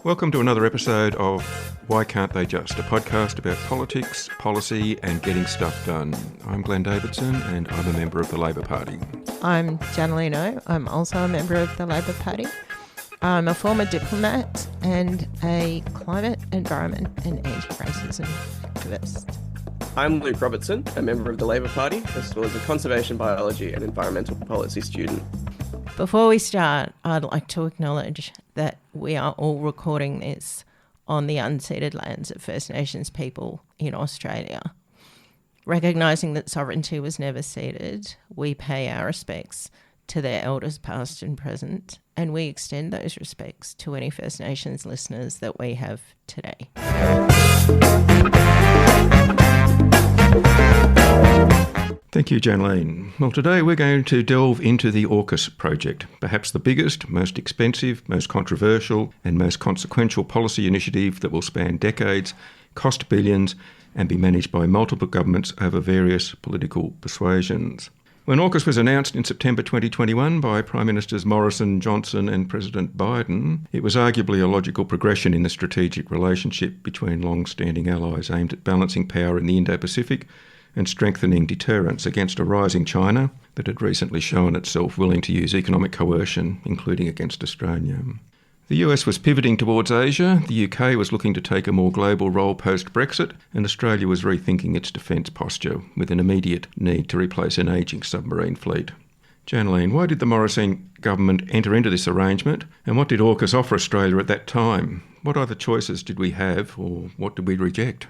Welcome to another episode of Why Can't They Just, a podcast about politics, policy and getting stuff done. I'm Glenn Davidson and I'm a member of the Labor Party. I'm Janaline. I'm also a member of the Labor Party. I'm a former diplomat and a climate, environment and anti-racism activist. I'm Luke Robertson, a member of the Labor Party, as well as a conservation biology and environmental policy student. Before we start, I'd like to acknowledge that we are all recording this on the unceded lands of First Nations people in Australia. Recognising that sovereignty was never ceded, we pay our respects to their elders past and present, and we extend those respects to any First Nations listeners that we have today. Thank you, Janaline. Well, today we're going to delve into the AUKUS project, perhaps the biggest, most expensive, most controversial and most consequential policy initiative that will span decades, cost billions and be managed by multiple governments over various political persuasions. When AUKUS was announced in September 2021 by Prime Ministers Morrison, Johnson and President Biden, it was arguably a logical progression in the strategic relationship between long-standing allies aimed at balancing power in the Indo-Pacific and strengthening deterrence against a rising China that had recently shown itself willing to use economic coercion, including against Australia. The US was pivoting towards Asia, the UK was looking to take a more global role post-Brexit, and Australia was rethinking its defence posture with an immediate need to replace an ageing submarine fleet. Janaline, why did the Morrison government enter into this arrangement, and what did AUKUS offer Australia at that time? What other choices did we have, or what did we reject?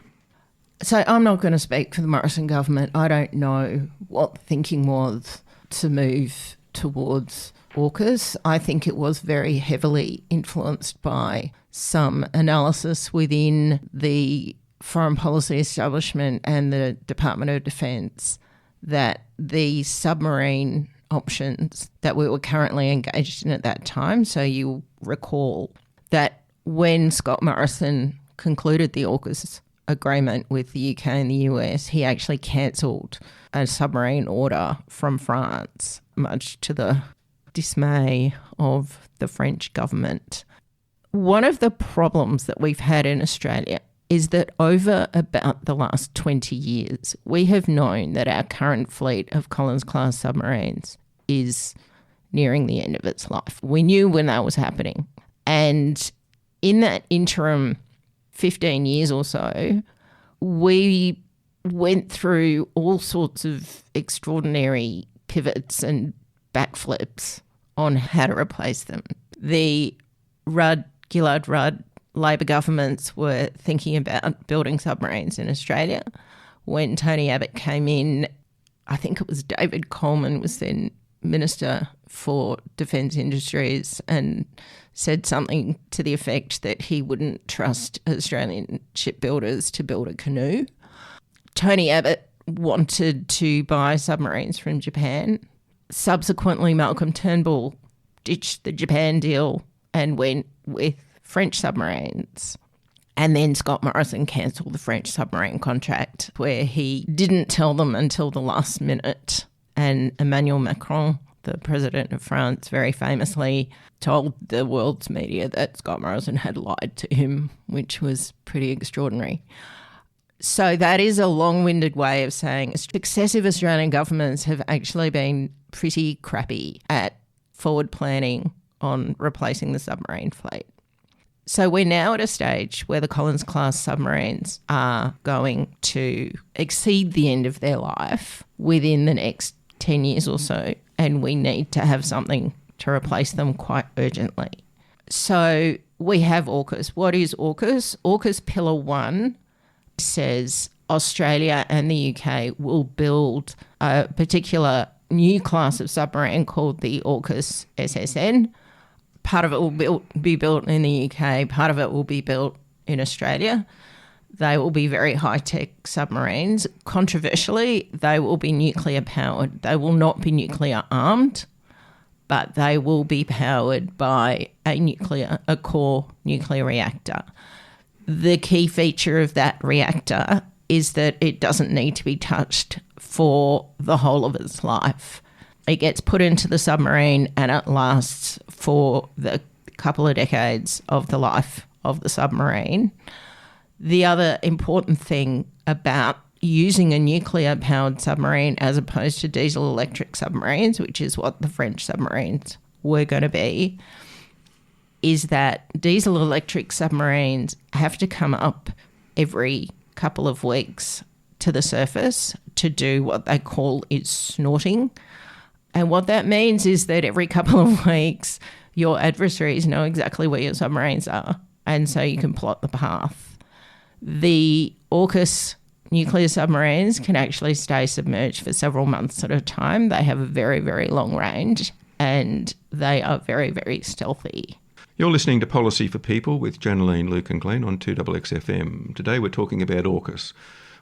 So I'm not going to speak for the Morrison government. I don't know what the thinking was to move towards AUKUS. I think it was very heavily influenced by some analysis within the foreign policy establishment and the Department of Defence that the submarine options that we were currently engaged in at that time, so you recall that when Scott Morrison concluded the AUKUS agreement with the UK and the US, he actually cancelled a submarine order from France, much to the dismay of the French government. One of the problems that we've had in Australia is that over about the last 20 years, we have known that our current fleet of Collins-class submarines is nearing the end of its life. We knew when that was happening. And in that interim 15 years or so, we went through all sorts of extraordinary pivots and backflips on how to replace them. The Gillard-Rudd Labor governments were thinking about building submarines in Australia. When Tony Abbott came in, I think it was David Coleman was then Minister for Defence Industries and said something to the effect that he wouldn't trust Australian shipbuilders to build a canoe. Tony Abbott wanted to buy submarines from Japan. Subsequently, Malcolm Turnbull ditched the Japan deal and went with French submarines. And then Scott Morrison cancelled the French submarine contract, where he didn't tell them until the last minute. And Emmanuel Macron, the president of France, very famously told the world's media that Scott Morrison had lied to him, which was pretty extraordinary. So that is a long-winded way of saying successive Australian governments have actually been pretty crappy at forward planning on replacing the submarine fleet. So we're now at a stage where the Collins-class submarines are going to exceed the end of their life within the next 10 years or so, and we need to have something to replace them quite urgently. So we have AUKUS. What is AUKUS? AUKUS Pillar 1 says Australia and the UK will build a particular new class of submarine called the AUKUS SSN. Part of it will be built in the UK, part of it will be built in Australia. They will be very high-tech submarines. Controversially, they will be nuclear-powered. They will not be nuclear-armed, but they will be powered by a core nuclear reactor. The key feature of that reactor is that it doesn't need to be touched for the whole of its life. It gets put into the submarine and it lasts for the couple of decades of the life of the submarine. The other important thing about using a nuclear-powered submarine as opposed to diesel-electric submarines, which is what the French submarines were going to be, is that diesel-electric submarines have to come up every couple of weeks to the surface to do what they call is snorting. And what that means is that every couple of weeks, your adversaries know exactly where your submarines are, and so you can plot the path. The AUKUS nuclear submarines can actually stay submerged for several months at a time. They have a very, very long range, and they are very, very stealthy. You're listening to Policy for People with Janaline, Luke and Glenn on 2XXFM. Today we're talking about AUKUS.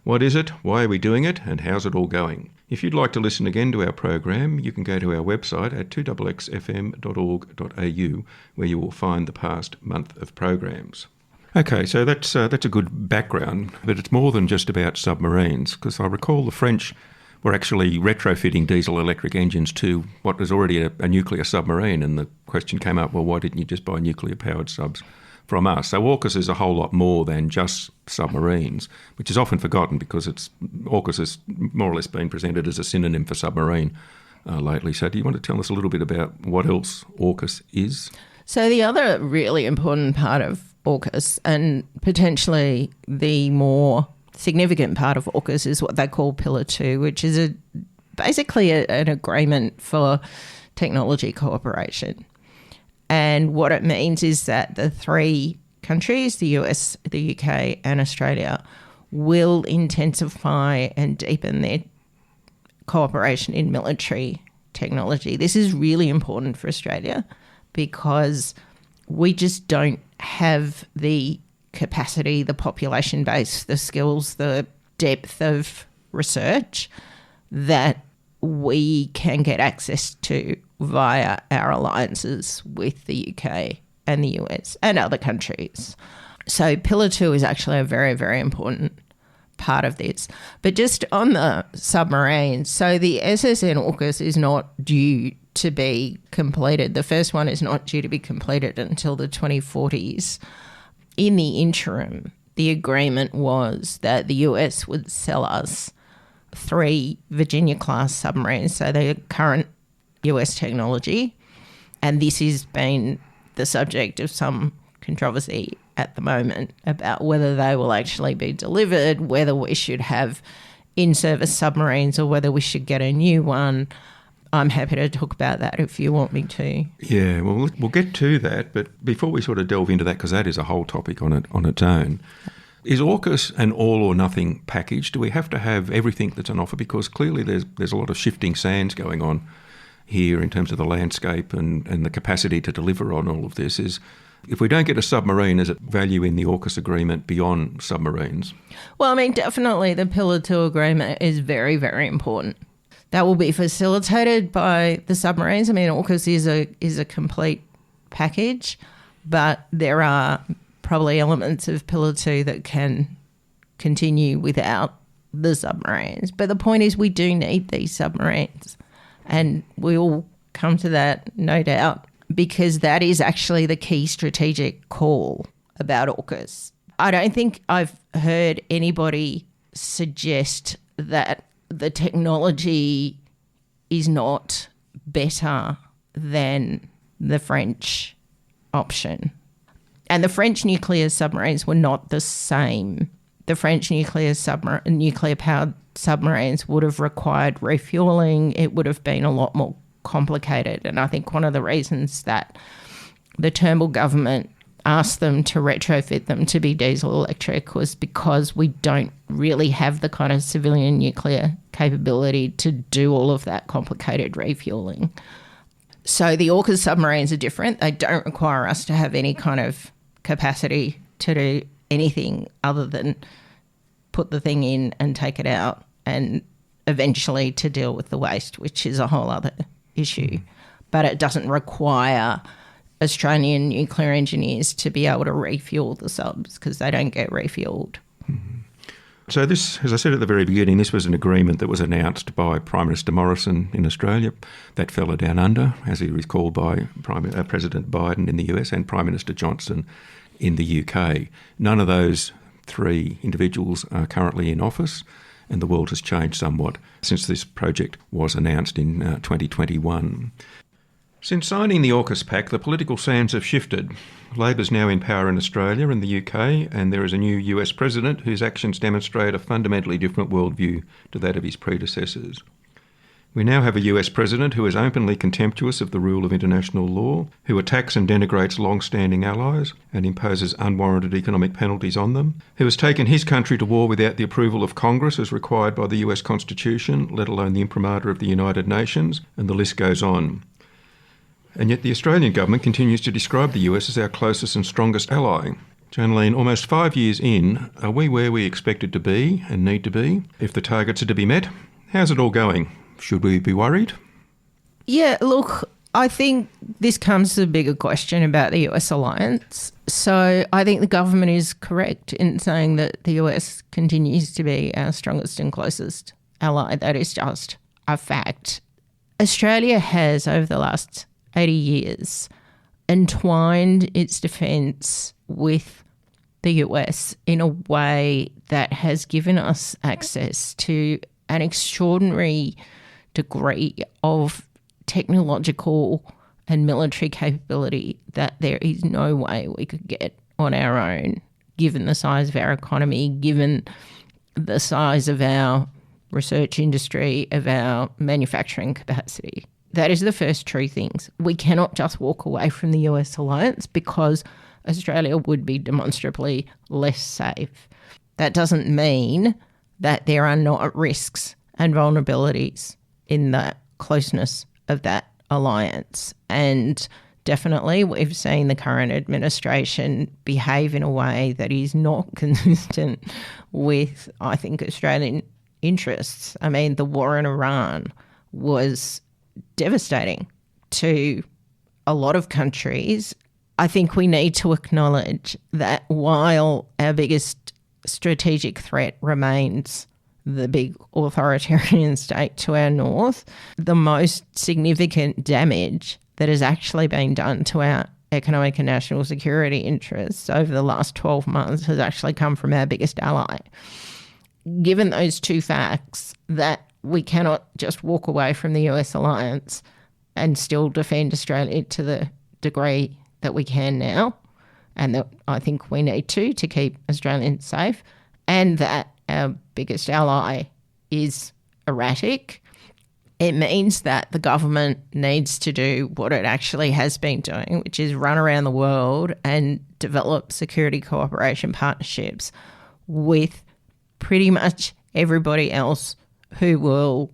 What is it, why are we doing it, and how's it all going? If you'd like to listen again to our program, you can go to our website at 2xxfm.org.au, where you will find the past month of programs. Okay, so that's a good background, but it's more than just about submarines, because I recall the French were actually retrofitting diesel-electric engines to what was already a nuclear submarine, and the question came up, well, why didn't you just buy nuclear-powered subs from us? So AUKUS is a whole lot more than just submarines, which is often forgotten because AUKUS has more or less been presented as a synonym for submarine lately. So do you want to tell us a little bit about what else AUKUS is? So the other really important part of AUKUS, and potentially the more significant part of AUKUS, is what they call Pillar 2, which is basically an agreement for technology cooperation. And what it means is that the three countries, the US, the UK and Australia, will intensify and deepen their cooperation in military technology. This is really important for Australia because we just don't have the capacity, the population base, the skills, the depth of research that we can get access to via our alliances with the UK and the US and other countries. So Pillar 2 is actually a very, very important part of this. But just on the submarines, so the SSN AUKUS is not due to be completed. The first one is not due to be completed until the 2040s. In the interim, the agreement was that the US would sell us 3 Virginia-class submarines, so the current US technology, and this has been the subject of some controversy at the moment about whether they will actually be delivered, whether we should have in-service submarines or whether we should get a new one. I'm happy to talk about that if you want me to. Yeah, well, we'll get to that, but before we sort of delve into that, because that is a whole topic on its own, is AUKUS an all-or-nothing package? Do we have to have everything that's on offer? Because clearly there's a lot of shifting sands going on here in terms of the landscape and the capacity to deliver on all of this. Is if we don't get a submarine, is it value in the AUKUS agreement beyond submarines? Well, I mean, definitely the Pillar 2 agreement is very, very important. That will be facilitated by the submarines. I mean, AUKUS is a complete package, but there are probably elements of Pillar 2 that can continue without the submarines. But the point is we do need these submarines, and we'll come to that, no doubt, because that is actually the key strategic call about AUKUS. I don't think I've heard anybody suggest that the technology is not better than the French option. And the French nuclear submarines were not the same. The French nuclear-powered submarines would have required refuelling. It would have been a lot more complicated. And I think one of the reasons that the Turnbull government asked them to retrofit them to be diesel electric was because we don't really have the kind of civilian nuclear capability to do all of that complicated refueling. So the AUKUS submarines are different. They don't require us to have any kind of capacity to do anything other than put the thing in and take it out, and eventually to deal with the waste, which is a whole other issue. But it doesn't require Australian nuclear engineers to be able to refuel the subs because they don't get refuelled. Mm-hmm. So this, as I said at the very beginning, this was an agreement that was announced by Prime Minister Morrison in Australia, that fella down under, as he was called by President Biden in the US and Prime Minister Johnson in the UK. None of those three individuals are currently in office, and the world has changed somewhat since this project was announced in 2021. Since signing the AUKUS Pact, the political sands have shifted. Labor's now in power in Australia and the UK, and there is a new US president whose actions demonstrate a fundamentally different worldview to that of his predecessors. We now have a US president who is openly contemptuous of the rule of international law, who attacks and denigrates long-standing allies and imposes unwarranted economic penalties on them, who has taken his country to war without the approval of Congress as required by the US Constitution, let alone the imprimatur of the United Nations, and the list goes on. And yet the Australian government continues to describe the US as our closest and strongest ally. Janaline, almost 5 years in, are we where we expected to be and need to be? If the targets are to be met, how's it all going? Should we be worried? Yeah, look, I think this comes to the bigger question about the US alliance. So I think the government is correct in saying that the US continues to be our strongest and closest ally. That is just a fact. Australia has, over the last 80 years, entwined its defence with the US in a way that has given us access to an extraordinary degree of technological and military capability that there is no way we could get on our own, given the size of our economy, given the size of our research industry, of our manufacturing capacity. That is the first true things. We cannot just walk away from the US alliance because Australia would be demonstrably less safe. That doesn't mean that there are not risks and vulnerabilities in the closeness of that alliance. And definitely we've seen the current administration behave in a way that is not consistent with, I think, Australian interests. I mean, the war in Iran was devastating to a lot of countries. I think we need to acknowledge that while our biggest strategic threat remains the big authoritarian state to our north, the most significant damage that has actually been done to our economic and national security interests over the last 12 months has actually come from our biggest ally. Given those two facts, that we cannot just walk away from the US alliance and still defend Australia to the degree that we can now, and that I think we need to keep Australians safe, and that our biggest ally is erratic, it means that the government needs to do what it actually has been doing, which is run around the world and develop security cooperation partnerships with pretty much everybody else who will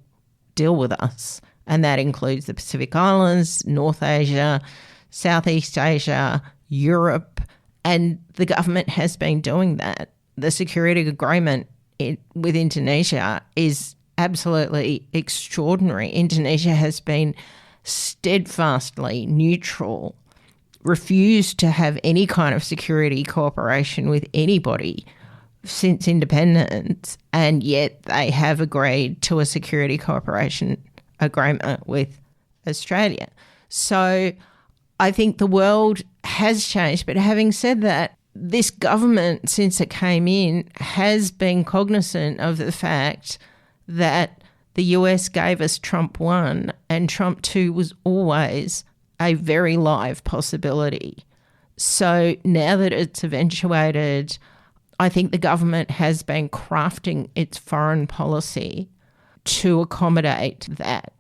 deal with us. And that includes the Pacific Islands, North Asia, Southeast Asia, Europe, and the government has been doing that. The security agreement with Indonesia is absolutely extraordinary. Indonesia has been steadfastly neutral, refused to have any kind of security cooperation with anybody since independence, and yet they have agreed to a security cooperation agreement with Australia. So I think the world has changed. But having said that, this government, since it came in, has been cognizant of the fact that the US gave us Trump 1 and Trump 2 was always a very live possibility. So now that it's eventuated, I think the government has been crafting its foreign policy to accommodate that.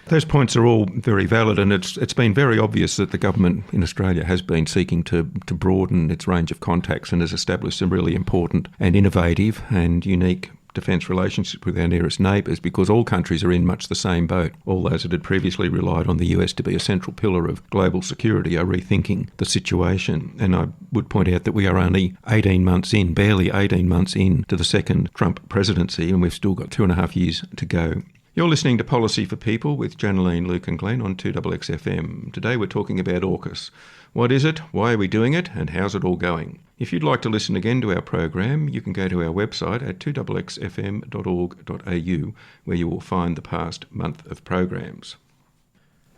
Those points are all very valid, and it's been very obvious that the government in Australia has been seeking to broaden its range of contacts and has established some really important and innovative and unique defence relationships with our nearest neighbours, because all countries are in much the same boat. All those that had previously relied on the US to be a central pillar of global security are rethinking the situation. And I would point out that we are only 18 months in, barely 18 months in to the second Trump presidency, and we've still got 2.5 years to go. You're listening to Policy for People with Janaline, Luke and Glenn on 2XXFM. Today we're talking about AUKUS. What is it, why are we doing it, and how's it all going? If you'd like to listen again to our program, you can go to our website at 2xxfm.org.au, where you will find the past month of programs.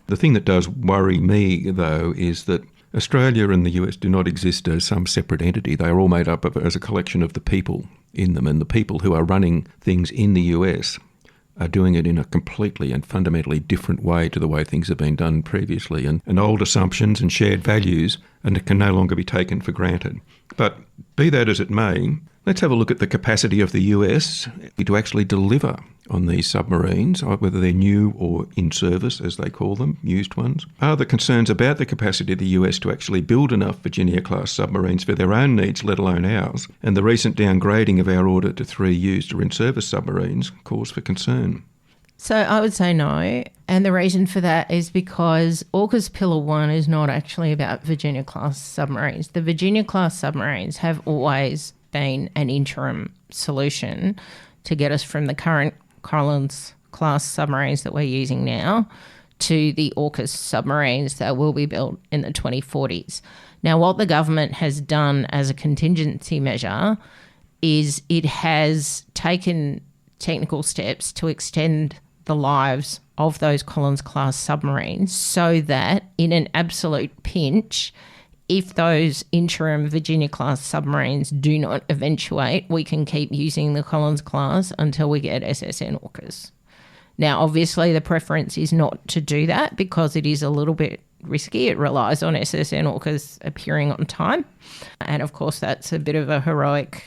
The thing that does worry me, though, is that Australia and the US do not exist as some separate entity. They are all made up of as a collection of the people in them, and the people who are running things in the US are doing it in a completely and fundamentally different way to the way things have been done previously, and old assumptions and shared values and can no longer be taken for granted. But be that as it may, let's have a look at the capacity of the US to actually deliver on these submarines, whether they're new or in service, as they call them, used ones. Are there concerns about the capacity of the US to actually build enough Virginia-class submarines for their own needs, let alone ours? And the recent downgrading of our order to 3 used or in-service submarines cause for concern. So I would say no, and the reason for that is because AUKUS Pillar 1 is not actually about Virginia-class submarines. The Virginia-class submarines have always been an interim solution to get us from the current Collins-class submarines that we're using now to the AUKUS submarines that will be built in the 2040s. Now, what the government has done as a contingency measure is it has taken technical steps to extend the lives of those Collins-class submarines so that in an absolute pinch, if those interim Virginia-class submarines do not eventuate, we can keep using the Collins-class until we get SSN AUKUS. Now, obviously, the preference is not to do that because it is a little bit risky. It relies on SSN AUKUS appearing on time. And, of course, that's a bit of a heroic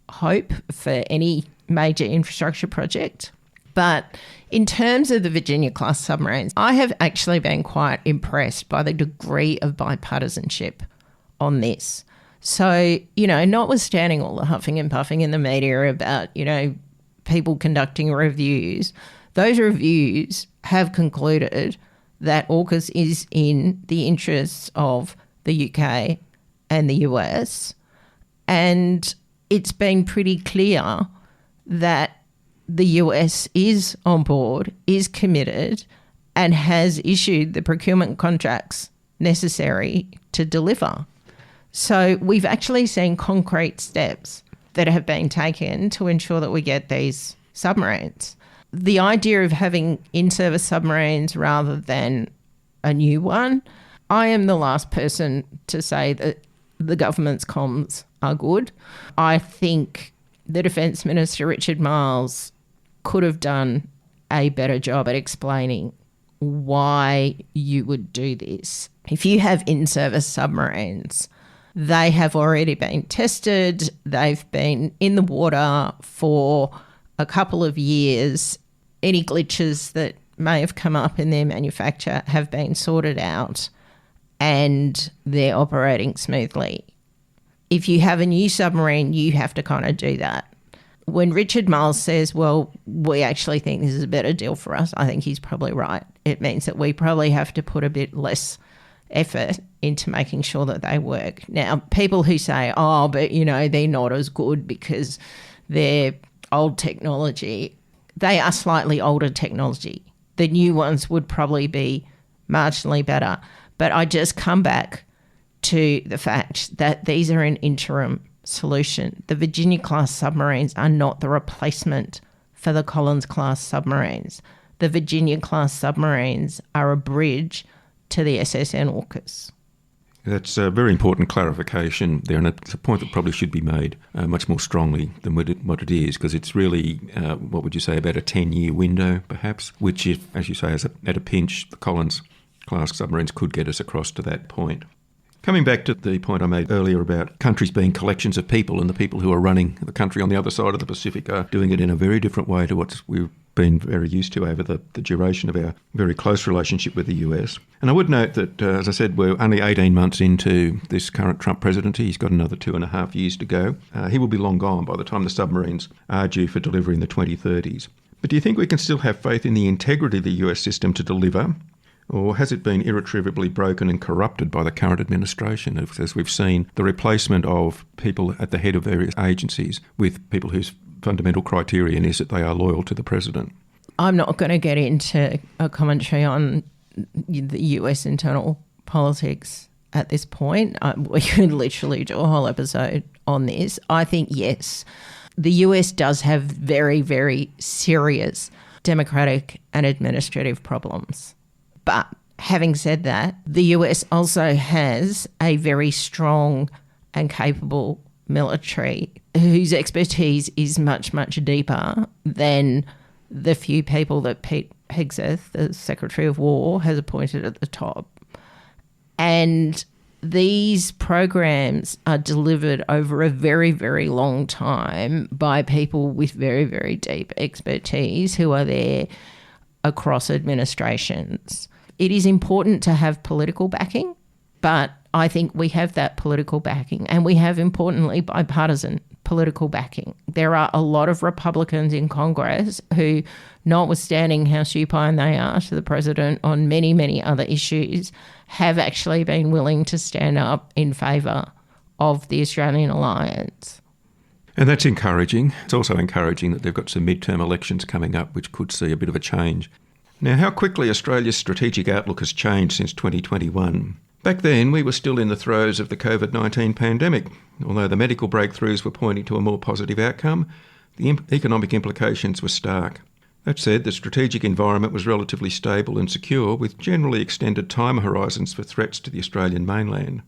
hope for any major infrastructure project. But in terms of the Virginia-class submarines, I have actually been quite impressed by the degree of bipartisanship on this. So, notwithstanding all the huffing and puffing in the media about, people conducting reviews, those reviews have concluded that AUKUS is in the interests of the UK and the US. And it's been pretty clear that the US is on board, is committed, and has issued the procurement contracts necessary to deliver. So we've actually seen concrete steps that have been taken to ensure that we get these submarines. The idea of having in-service submarines rather than a new one, I am the last person to say that the government's comms are good. I think the Defence Minister, Richard Marles, could have done a better job at explaining why you would do this. If you have in-service submarines, they have already been tested. They've been in the water for a couple of years. Any glitches that may have come up in their manufacture have been sorted out and they're operating smoothly. If you have a new submarine, you have to kind of do that. When Richard Marles says, well, we actually think this is a better deal for us, I think he's probably right. It means that we probably have to put a bit less effort into making sure that they work. Now, people who say, but, they're not as good because they're old technology, they are slightly older technology. The new ones would probably be marginally better. But I just come back to the fact that these are an interim solution. The Virginia-class submarines are not the replacement for the Collins-class submarines. The Virginia-class submarines are a bridge to the SSN AUKUS. That's a very important clarification there, and it's a point that probably should be made much more strongly than what it is, because it's really, what would you say, about a 10-year window, perhaps, which, if, as you say, at a pinch, the Collins-class submarines could get us across to that point. Coming back to the point I made earlier about countries being collections of people, and the people who are running the country on the other side of the Pacific are doing it in a very different way to what we've been very used to over the duration of our very close relationship with the US. And I would note that, as I said, we're only 18 months into this current Trump presidency. He's got another 2.5 years to go. He will be long gone by the time the submarines are due for delivery in the 2030s. But do you think we can still have faith in the integrity of the US system to deliver? Or has it been irretrievably broken and corrupted by the current administration, as we've seen the replacement of people at the head of various agencies with people whose fundamental criterion is that they are loyal to the president? I'm not going to get into a commentary on the US internal politics at this point. We could literally do a whole episode on this. I think, yes, the US does have very, very serious democratic and administrative problems. But Having said that, the US also has a very strong and capable military whose expertise is much, much deeper than the few people that Pete Hegseth, the Secretary of War, has appointed at the top. And these programs are delivered over a very, very long time by people with very, very deep expertise who are there across administrations. It is important to have political backing, but I think we have that political backing, and we have, importantly, bipartisan political backing. There are a lot of Republicans in Congress who, notwithstanding how supine they are to the president on many, many other issues, have actually been willing to stand up in favour of the Australian alliance. And that's encouraging. It's also encouraging that they've got some midterm elections coming up, which could see a bit of a change. Now, how quickly Australia's strategic outlook has changed since 2021. Back then, we were still in the throes of the COVID-19 pandemic. Although the medical breakthroughs were pointing to a more positive outcome, the economic implications were stark. That said, the strategic environment was relatively stable and secure, with generally extended time horizons for threats to the Australian mainland.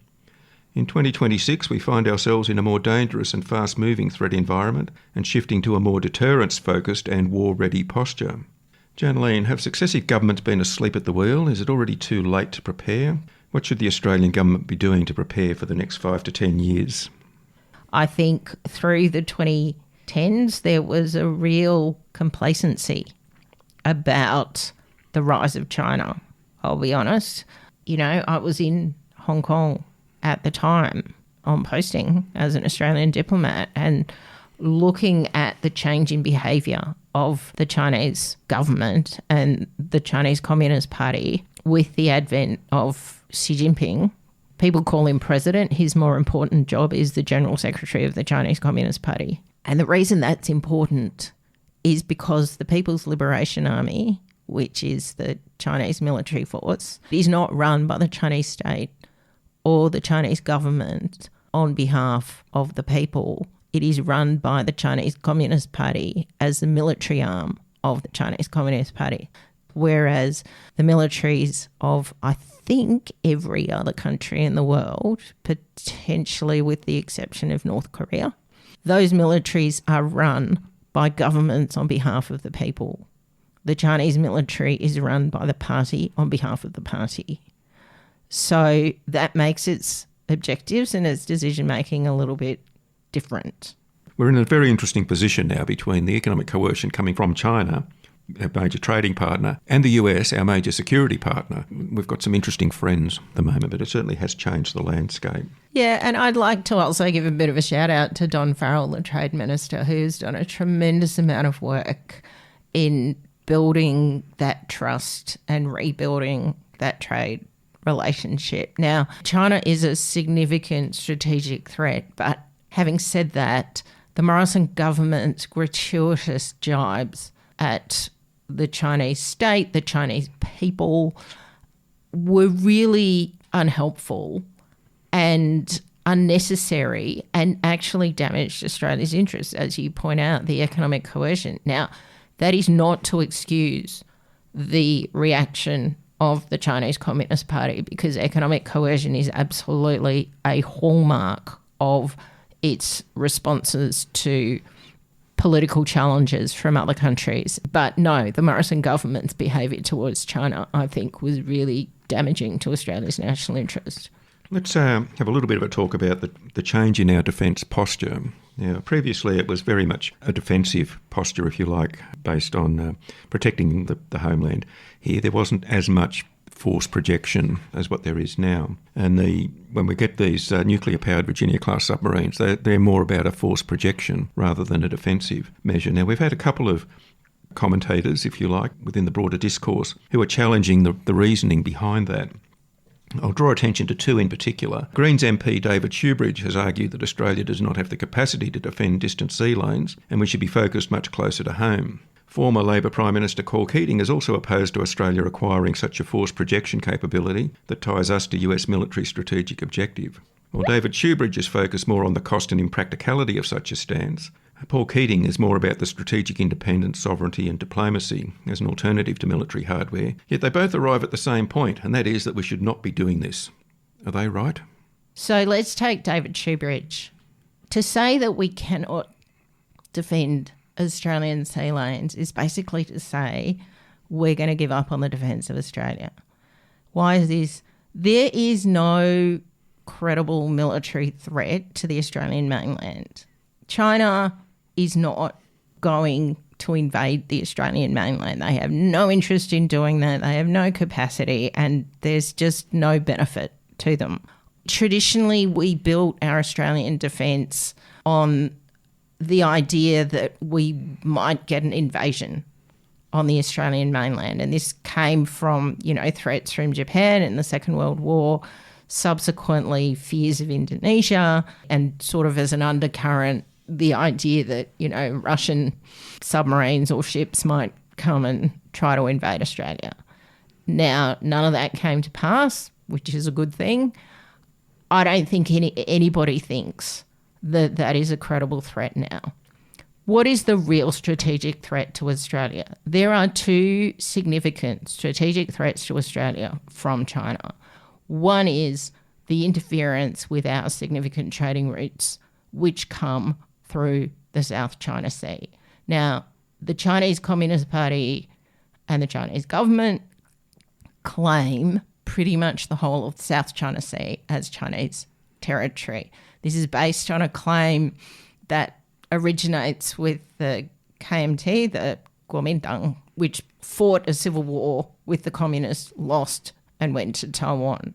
In 2026, we find ourselves in a more dangerous and fast-moving threat environment and shifting to a more deterrence-focused and war-ready posture. Janaline, have successive governments been asleep at the wheel? Is it already too late to prepare? What should the Australian government be doing to prepare for the next 5 to 10 years? I think through the 2010s, there was a real complacency about the rise of China, I'll be honest. You know, I was in Hong Kong at the time on posting as an Australian diplomat and looking at the change in behaviour of the Chinese government and the Chinese Communist Party with the advent of Xi Jinping. People call him president. His more important job is the General Secretary of the Chinese Communist Party. And the reason that's important is because the People's Liberation Army, which is the Chinese military force, is not run by the Chinese state or the Chinese government on behalf of the people. It is run by the Chinese Communist Party as the military arm of the Chinese Communist Party, whereas the militaries of, I think, every other country in the world, potentially with the exception of North Korea, those militaries are run by governments on behalf of the people. The Chinese military is run by the party on behalf of the party. So that makes its objectives and its decision-making a little bit different. We're in a very interesting position now between the economic coercion coming from China, our major trading partner, and the US, our major security partner. We've got some interesting friends at the moment, but it certainly has changed the landscape. Yeah, and I'd like to also give a bit of a shout out to Don Farrell, the Trade Minister, who's done a tremendous amount of work in building that trust and rebuilding that trade relationship. Now, China is a significant strategic threat, but having said that, the Morrison government's gratuitous jibes at the Chinese state, the Chinese people, were really unhelpful and unnecessary and actually damaged Australia's interests, as you point out, the economic coercion. Now, that is not to excuse the reaction of the Chinese Communist Party, because economic coercion is absolutely a hallmark of its responses to political challenges from other countries. But no, the Morrison government's behaviour towards China, I think, was really damaging to Australia's national interest. Let's have a little bit of a talk about the change in our defence posture. Now, previously it was very much a defensive posture, if you like, based on protecting the homeland. Here there wasn't as much force projection as what there is now. And when we get these nuclear-powered Virginia-class submarines, they're more about a force projection rather than a defensive measure. Now, we've had a couple of commentators, if you like, within the broader discourse who are challenging the reasoning behind that. I'll draw attention to two in particular. Greens MP David Shoebridge has argued that Australia does not have the capacity to defend distant sea lanes and we should be focused much closer to home. Former Labor Prime Minister Paul Keating is also opposed to Australia acquiring such a force projection capability that ties us to US military strategic objective. While David Shoebridge is focused more on the cost and impracticality of such a stance, Paul Keating is more about the strategic independence, sovereignty and diplomacy as an alternative to military hardware. Yet they both arrive at the same point, and that is that we should not be doing this. Are they right? So let's take David Shoebridge. To say that we cannot defend Australian sea lanes is basically to say we're going to give up on the defence of Australia. Why is this? There is no credible military threat to the Australian mainland. China is not going to invade the Australian mainland. They have no interest in doing that. They have no capacity, and there's just no benefit to them. Traditionally, we built our Australian defence on the idea that we might get an invasion on the Australian mainland. And this came from, threats from Japan in the Second World War, subsequently fears of Indonesia, and sort of as an undercurrent, the idea that, Russian submarines or ships might come and try to invade Australia. Now, none of that came to pass, which is a good thing. I don't think anybody thinks that that is a credible threat now. What is the real strategic threat to Australia? There are two significant strategic threats to Australia from China. One is the interference with our significant trading routes, which come through the South China Sea. Now, the Chinese Communist Party and the Chinese government claim pretty much the whole of the South China Sea as Chinese territory. This is based on a claim that originates with the KMT, the Kuomintang, which fought a civil war with the communists, lost and went to Taiwan.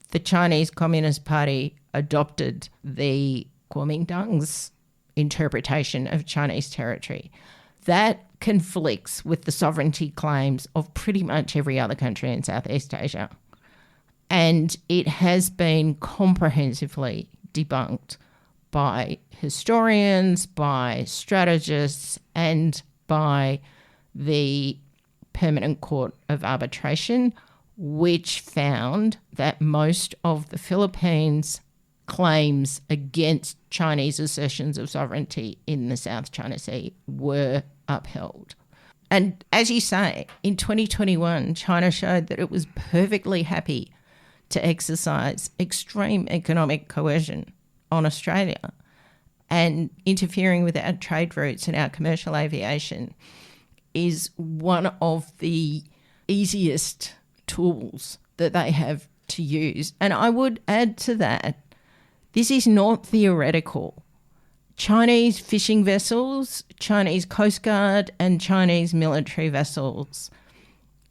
The Chinese Communist Party adopted the Kuomintang's interpretation of Chinese territory. That conflicts with the sovereignty claims of pretty much every other country in Southeast Asia. And it has been comprehensively debunked by historians, by strategists, and by the Permanent Court of Arbitration, which found that most of the Philippines' claims against Chinese assertions of sovereignty in the South China Sea were upheld. And as you say, in 2021, China showed that it was perfectly happy to exercise extreme economic coercion on Australia, and interfering with our trade routes and our commercial aviation is one of the easiest tools that they have to use. And I would add to that, this is not theoretical. Chinese fishing vessels, Chinese Coast Guard and Chinese military vessels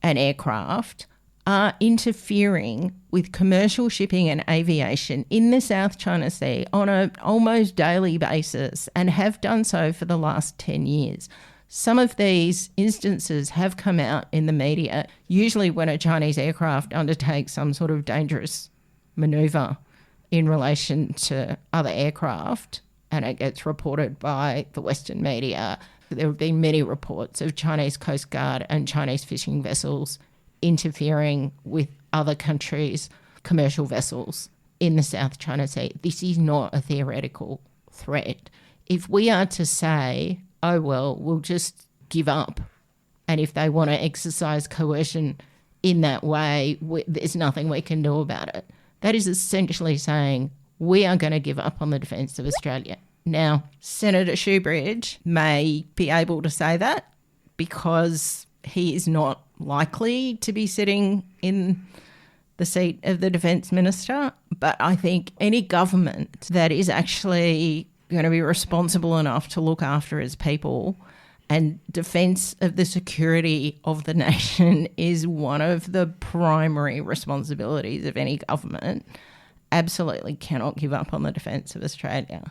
and aircraft are interfering with commercial shipping and aviation in the South China Sea on an almost daily basis, and have done so for the last 10 years. Some of these instances have come out in the media, usually when a Chinese aircraft undertakes some sort of dangerous manoeuvre in relation to other aircraft, and it gets reported by the Western media. There have been many reports of Chinese Coast Guard and Chinese fishing vessels interfering with other countries' commercial vessels in the South China Sea. This is not a theoretical threat. If we are to say, oh, well, we'll just give up, and if they want to exercise coercion in that way, there's nothing we can do about it, that is essentially saying we are going to give up on the defence of Australia. Now, Senator Shoebridge may be able to say that because he is not likely to be sitting in the seat of the Defence Minister, but I think any government that is actually going to be responsible enough to look after its people, and defence of the security of the nation is one of the primary responsibilities of any government, absolutely cannot give up on the defence of Australia.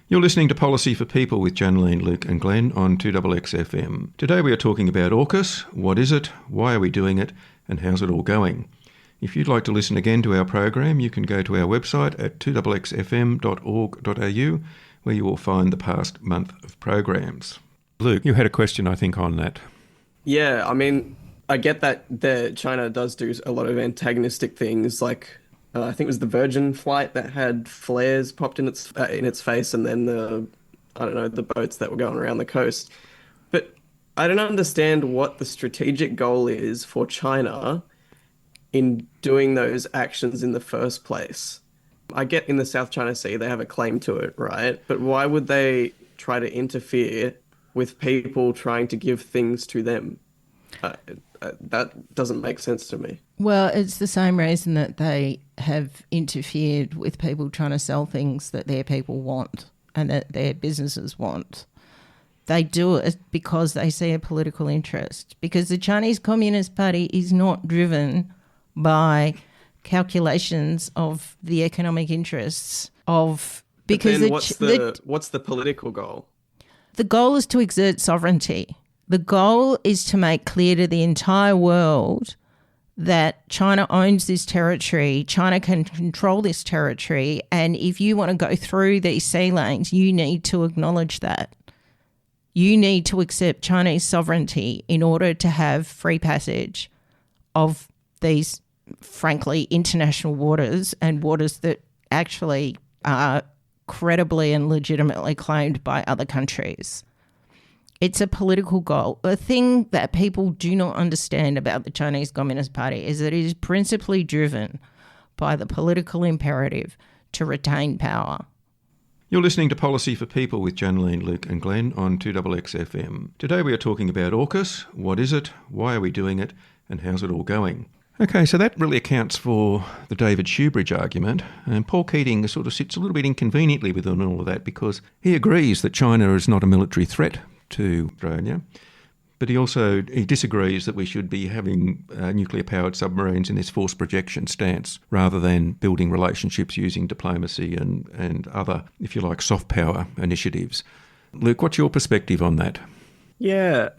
You're listening to Policy for People with Janaline, Luke and Glenn on 2XX FM. Today we are talking about AUKUS. What is it? Why are we doing it? And how's it all going? If you'd like to listen again to our program, you can go to our website at 2xfm.org.au, where you will find the past month of programs. Luke, you had a question, I think, on that. Yeah, I mean, I get that China does do a lot of antagonistic things, like I think it was the Virgin flight that had flares popped in its face, and then the I don't know, the boats that were going around the coast. But I don't understand what the strategic goal is for China in doing those actions in the first place. I get in the South China Sea, they have a claim to it, right? But why would they try to interfere with people trying to give things to them? That doesn't make sense to me. Well, it's the same reason that they have interfered with people trying to sell things that their people want and that their businesses want. They do it because they see a political interest, because the Chinese Communist Party is not driven by calculations of the economic interests of... Because what's the political goal? The goal is to exert sovereignty. The goal is to make clear to the entire world that China owns this territory, China can control this territory, and if you want to go through these sea lanes, you need to acknowledge that. You need to accept Chinese sovereignty in order to have free passage of these, frankly, international waters and waters that actually are credibly and legitimately claimed by other countries. It's a political goal. The thing that people do not understand about the Chinese Communist Party is that it is principally driven by the political imperative to retain power. You're listening to Policy for People with Janaline, Luke and Glenn on 2XXFM. Today we are talking about AUKUS. What is it? Why are we doing it? And how's it all going? Okay, so that really accounts for the David Shoebridge argument, and Paul Keating sort of sits a little bit inconveniently within all of that because he agrees that China is not a military threat to Australia, but he disagrees that we should be having nuclear-powered submarines in this force projection stance rather than building relationships using diplomacy and other, if you like, soft power initiatives. Luke, what's your perspective on that? Yeah,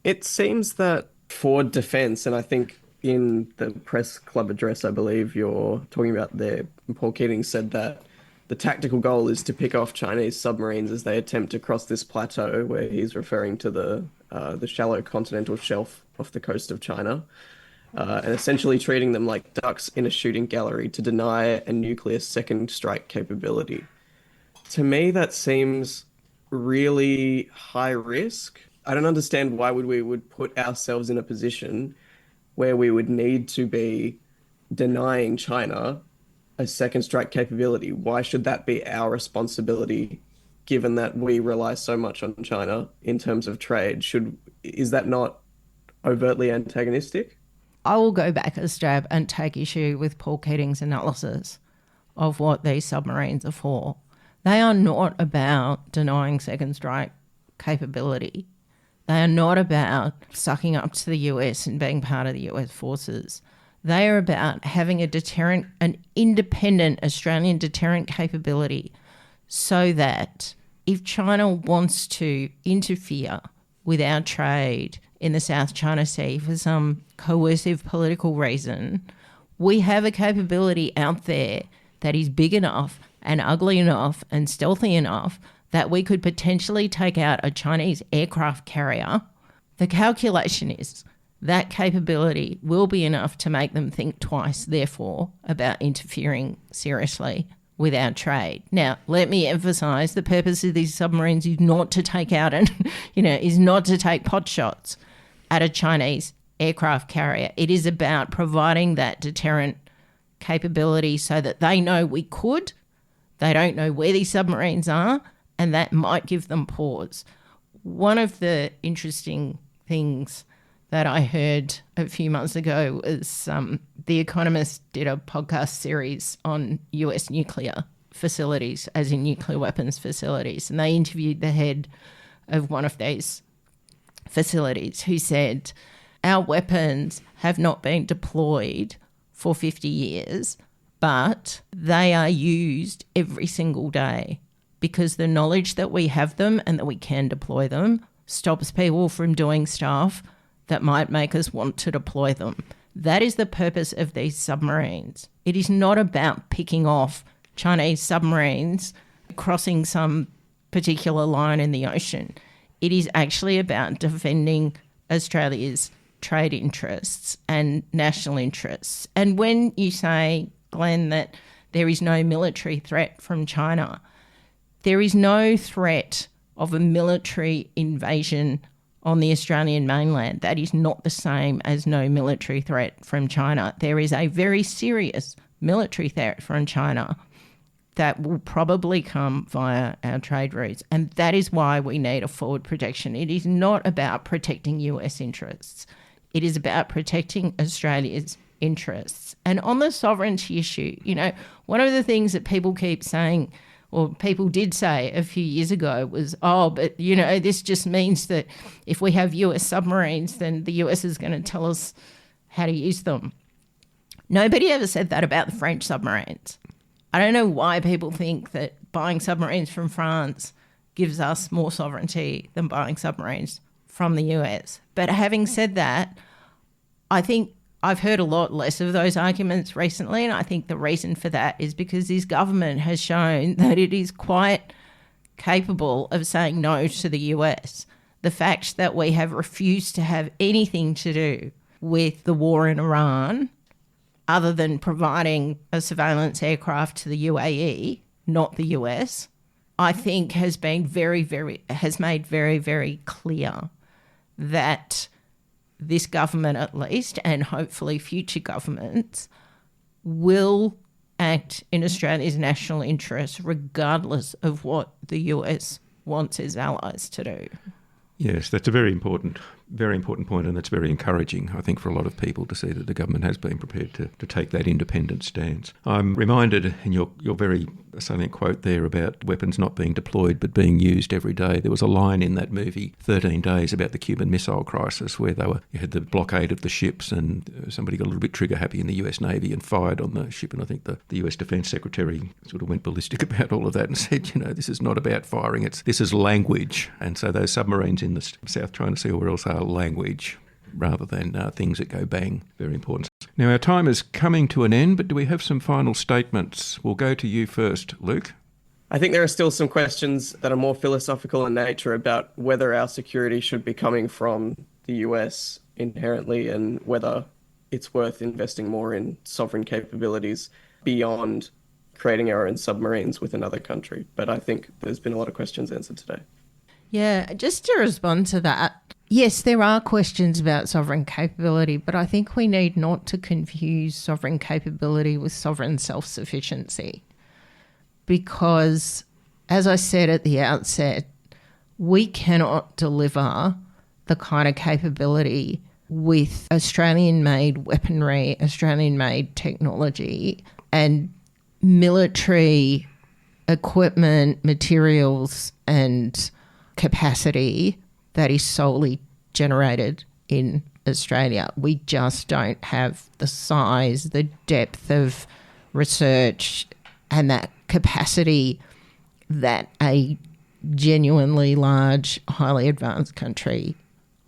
it seems that for defence, and I think in the press club address, I believe you're talking about there, Paul Keating said that the tactical goal is to pick off Chinese submarines as they attempt to cross this plateau, where he's referring to the shallow continental shelf off the coast of China, and essentially treating them like ducks in a shooting gallery to deny a nuclear second strike capability. To me, that seems really high risk. I don't understand why we would put ourselves in a position where we would need to be denying China a second strike capability. Why should that be our responsibility, given that we rely so much on China in terms of trade? Is that not overtly antagonistic? I will go back a step and take issue with Paul Keating's analysis of what these submarines are for. They are not about denying second strike capability. They are not about sucking up to the US and being part of the US forces. They are about having an independent Australian deterrent capability so that if China wants to interfere with our trade in the South China Sea for some coercive political reason, we have a capability out there that is big enough and ugly enough and stealthy enough that we could potentially take out a Chinese aircraft carrier. The calculation is that capability will be enough to make them think twice, therefore, about interfering seriously with our trade. Now, let me emphasise the purpose of these submarines is not to take out is not to take pot shots at a Chinese aircraft carrier. It is about providing that deterrent capability so that they know we could. They don't know where these submarines are, and that might give them pause. One of the interesting things that I heard a few months ago was The Economist did a podcast series on US nuclear facilities, as in nuclear weapons facilities, and they interviewed the head of one of these facilities who said, our weapons have not been deployed for 50 years, but they are used every single day because the knowledge that we have them and that we can deploy them stops people from doing stuff that might make us want to deploy them. That is the purpose of these submarines. It is not about picking off Chinese submarines crossing some particular line in the ocean. It is actually about defending Australia's trade interests and national interests. And when you say, Glenn, that there is no military threat from China, there is no threat of a military invasion on the Australian mainland. That is not the same as no military threat from China. There is a very serious military threat from China that will probably come via our trade routes. And that is why we need a forward protection. It is not about protecting US interests. It is about protecting Australia's interests. And on the sovereignty issue, one of the things that people keep saying, or people did say a few years ago, was, but this just means that if we have US submarines, then the US is going to tell us how to use them. Nobody ever said that about the French submarines. I don't know why people think that buying submarines from France gives us more sovereignty than buying submarines from the US. But having said that, I think I've heard a lot less of those arguments recently, and I think the reason for that is because this government has shown that it is quite capable of saying no to the US. The fact that we have refused to have anything to do with the war in Iran, other than providing a surveillance aircraft to the UAE, not the US, I think has made very, very clear that this government at least, and hopefully future governments, will act in Australia's national interest regardless of what the US wants its allies to do. Yes, that's a very important point, and that's very encouraging, I think, for a lot of people to see that the government has been prepared to take that independent stance. I'm reminded in your very salient quote there about weapons not being deployed but being used every day. There was a line in that movie, 13 Days, about the Cuban Missile Crisis, where you had the blockade of the ships, and somebody got a little bit trigger-happy in the US Navy and fired on the ship, and I think the US Defence Secretary sort of went ballistic about all of that and said, this is not about firing, this is language. And so those submarines in the South China Sea or where else are language rather than things that go bang. Very important. Now, our time is coming to an end, but do we have some final statements? We'll go to you first, Luke. I think there are still some questions that are more philosophical in nature about whether our security should be coming from the US inherently and whether it's worth investing more in sovereign capabilities beyond creating our own submarines with another country. But I think there's been a lot of questions answered today. Yeah, just to respond to that, yes, there are questions about sovereign capability, but I think we need not to confuse sovereign capability with sovereign self-sufficiency. Because, as I said at the outset, we cannot deliver the kind of capability with Australian-made weaponry, Australian-made technology, and military equipment, materials, and capacity that is solely generated in Australia. We just don't have the size, the depth of research and that capacity that a genuinely large, highly advanced country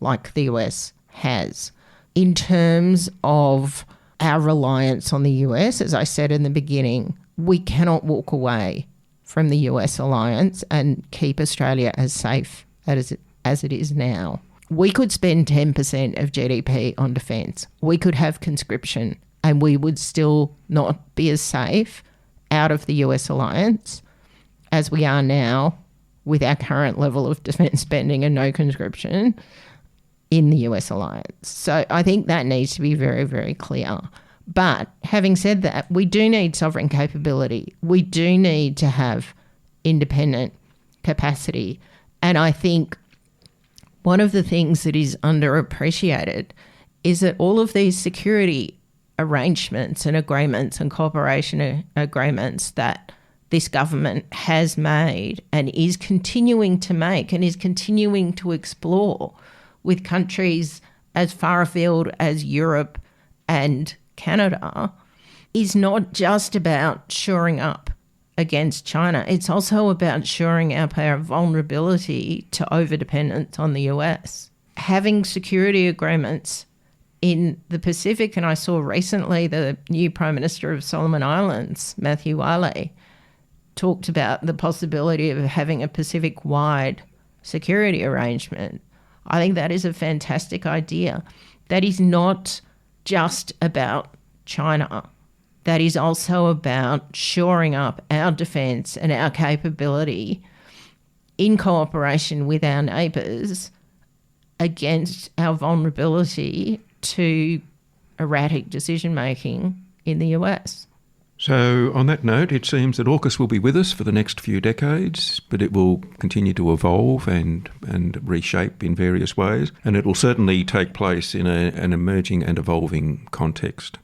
like the US has. In terms of our reliance on the US, as I said in the beginning, we cannot walk away from the US alliance and keep Australia as safe as it is now. We could spend 10% of GDP on defence. We could have conscription and we would still not be as safe out of the US alliance as we are now with our current level of defence spending and no conscription in the US alliance. So I think that needs to be very, very clear. But having said that, we do need sovereign capability. We do need to have independent capacity. And I think one of the things that is underappreciated is that all of these security arrangements and agreements and cooperation agreements that this government has made and is continuing to make and is continuing to explore with countries as far afield as Europe and Canada is not just about shoring up against China. It's also about shoring up our vulnerability to overdependence on the US. Having security agreements in the Pacific, and I saw recently the new Prime Minister of Solomon Islands, Matthew Wiley, talked about the possibility of having a Pacific-wide security arrangement. I think that is a fantastic idea. That is not just about China. That is also about shoring up our defence and our capability in cooperation with our neighbours against our vulnerability to erratic decision-making in the US. So on that note, it seems that AUKUS will be with us for the next few decades, but it will continue to evolve and reshape in various ways, and it will certainly take place in an emerging and evolving context.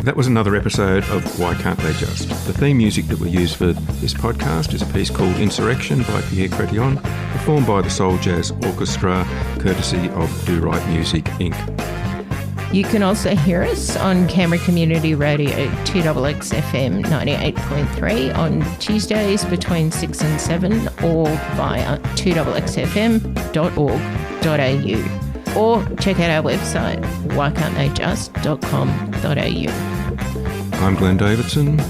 That was another episode of Why Can't They Just? The theme music that we use for this podcast is a piece called Insurrection by Pierre, Chrétien, performed by the Soul Jazz Orchestra, courtesy of Do Right Music, Inc. You can also hear us on Canberra Community Radio 2XXFM 98.3 on Tuesdays between 6 and 7 or via 2XXFM.org.au. Or check out our website, whycan'ttheyjust.com.au. I'm Glenn Davidson.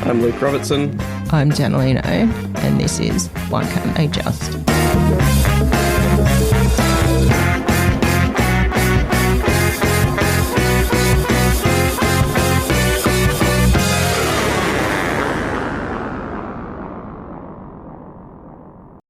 I'm Luke Robertson. I'm Janaline, and this is Why Can't They Just?